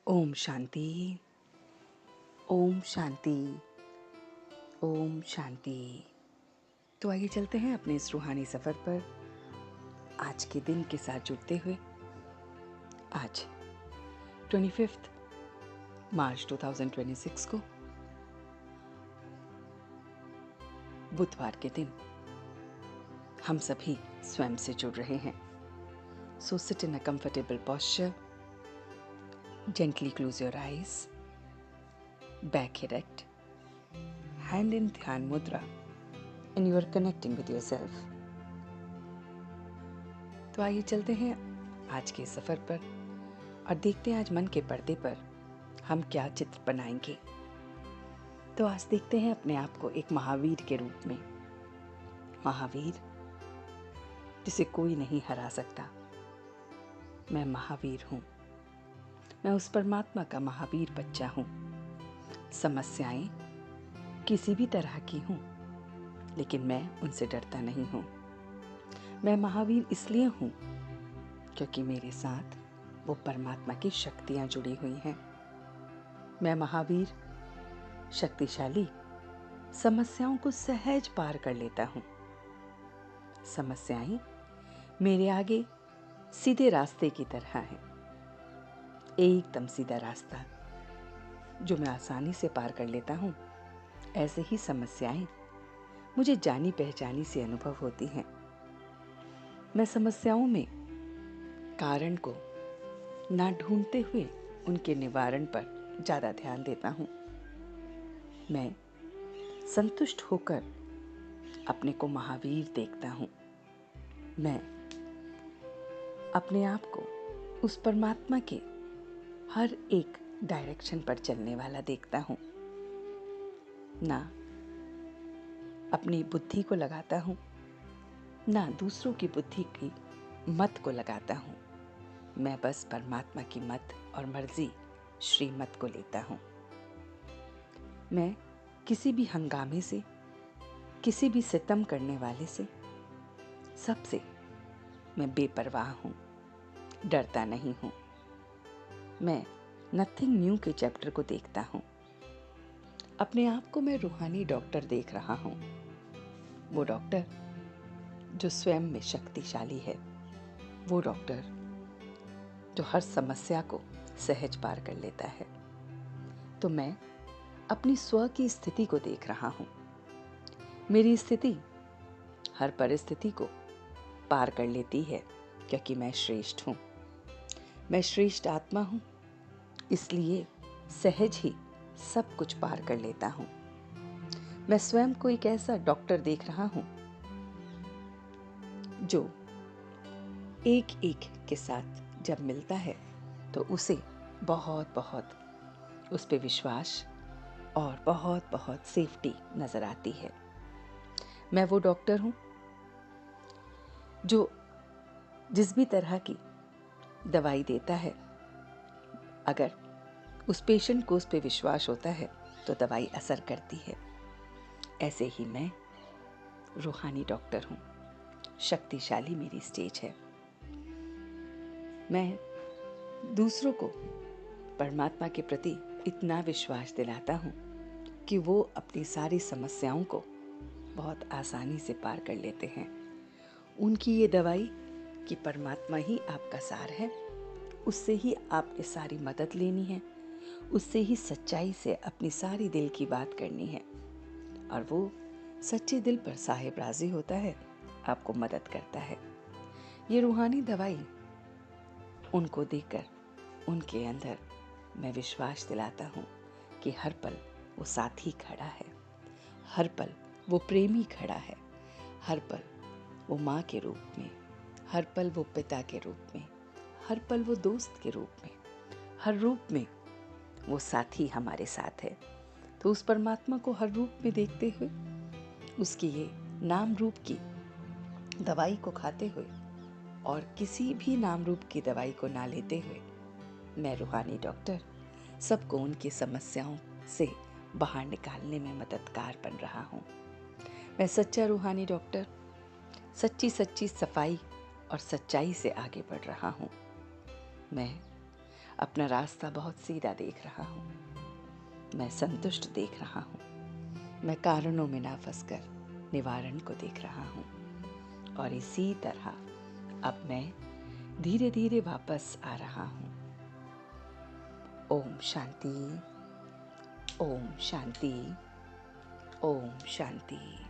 ओम शांति। ओम शांति। ओम शांति। तो आइए चलते हैं अपने इस रूहानी सफ़र पर आज के दिन के साथ जुड़ते हुए। आज 25 मार्च 2026 को बुधवार के दिन हम सभी स्वयं से जुड़ रहे हैं। So sit in a comfortable posture, gently close your eyes, back erect, hand in ध्यान मुद्रा, and you are connecting with yourself. तो आइए चलते हैं आज के सफ़र पर और देखते हैं आज मन के पर्दे पर हम क्या चित्र बनाएंगे। तो आज देखते हैं अपने आप को एक महावीर के रूप में। महावीर जिसे कोई नहीं हरा सकता। मैं महावीर हूँ। मैं उस परमात्मा का महावीर बच्चा हूँ। समस्याएं किसी भी तरह की हूँ, लेकिन मैं उनसे डरता नहीं हूँ। मैं महावीर इसलिए हूँ क्योंकि मेरे साथ वो परमात्मा की शक्तियाँ जुड़ी हुई हैं। मैं महावीर शक्तिशाली समस्याओं को सहज पार कर लेता हूँ। समस्याएं मेरे आगे सीधे रास्ते की तरह हैं। एकदम सीधा रास्ता जो मैं आसानी से पार कर लेता हूँ। ऐसे ही समस्याएं मुझे जानी पहचानी से अनुभव होती हैं। मैं समस्याओं में कारण को ना ढूंढते हुए उनके निवारण पर ज़्यादा ध्यान देता हूँ। मैं संतुष्ट होकर अपने को महावीर देखता हूँ। मैं अपने आप को उस परमात्मा के हर एक डायरेक्शन पर चलने वाला देखता हूँ। ना अपनी बुद्धि को लगाता हूँ, ना दूसरों की बुद्धि की मत को लगाता हूँ। मैं बस परमात्मा की मत और मर्जी श्रीमत को लेता हूँ। मैं किसी भी हंगामे से, किसी भी सितम करने वाले से, सबसे मैं बेपरवाह हूँ, डरता नहीं हूँ। मैं नथिंग न्यू के चैप्टर को देखता हूँ। अपने आप को मैं रूहानी डॉक्टर देख रहा हूँ। वो डॉक्टर जो स्वयं में शक्तिशाली है। वो डॉक्टर जो हर समस्या को सहज पार कर लेता है। तो मैं अपनी स्व की स्थिति को देख रहा हूँ। मेरी स्थिति हर परिस्थिति को पार कर लेती है क्योंकि मैं श्रेष्ठ हूँ। मैं श्रेष्ठ आत्मा हूँ, इसलिए सहज ही सब कुछ पार कर लेता हूँ। मैं स्वयं को एक ऐसा डॉक्टर देख रहा हूँ जो एक एक के साथ जब मिलता है तो उसे बहुत बहुत उस पे विश्वास और बहुत बहुत सेफ्टी नजर आती है। मैं वो डॉक्टर हूँ जो जिस भी तरह की दवाई देता है, अगर उस पेशेंट को उस पे विश्वास होता है तो दवाई असर करती है। ऐसे ही मैं रूहानी डॉक्टर हूँ। शक्तिशाली मेरी स्टेज है। मैं दूसरों को परमात्मा के प्रति इतना विश्वास दिलाता हूँ कि वो अपनी सारी समस्याओं को बहुत आसानी से पार कर लेते हैं। उनकी ये दवाई कि परमात्मा ही आपका सार है, उससे ही आपने सारी मदद लेनी है, उससे ही सच्चाई से अपनी सारी दिल की बात करनी है, और वो सच्चे दिल पर साहिब राजी होता है, आपको मदद करता है। ये रूहानी दवाई उनको देकर उनके अंदर मैं विश्वास दिलाता हूँ कि हर पल वो साथी खड़ा है, हर पल वो प्रेमी खड़ा है, हर पल वो माँ के रूप में, हर पल वो पिता के रूप में, हर पल वो दोस्त के रूप में, हर रूप में वो साथी हमारे साथ है। तो उस परमात्मा को हर रूप में देखते हुए, उसकी ये नाम रूप की दवाई को खाते हुए और किसी भी नाम रूप की दवाई को ना लेते हुए, मैं रूहानी डॉक्टर सबको उनकी समस्याओं से बाहर निकालने में मददगार बन रहा हूँ। मैं सच्चा रूहानी डॉक्टर सच्ची सच्ची सफाई और सच्चाई से आगे बढ़ रहा हूँ। मैं अपना रास्ता बहुत सीधा देख रहा हूँ। मैं संतुष्ट देख रहा हूँ। मैं कारणों में ना फंसकर निवारण को देख रहा हूँ। और इसी तरह अब मैं धीरे धीरे वापस आ रहा हूँ। ओम शांति, ओम शांति, ओम शांति।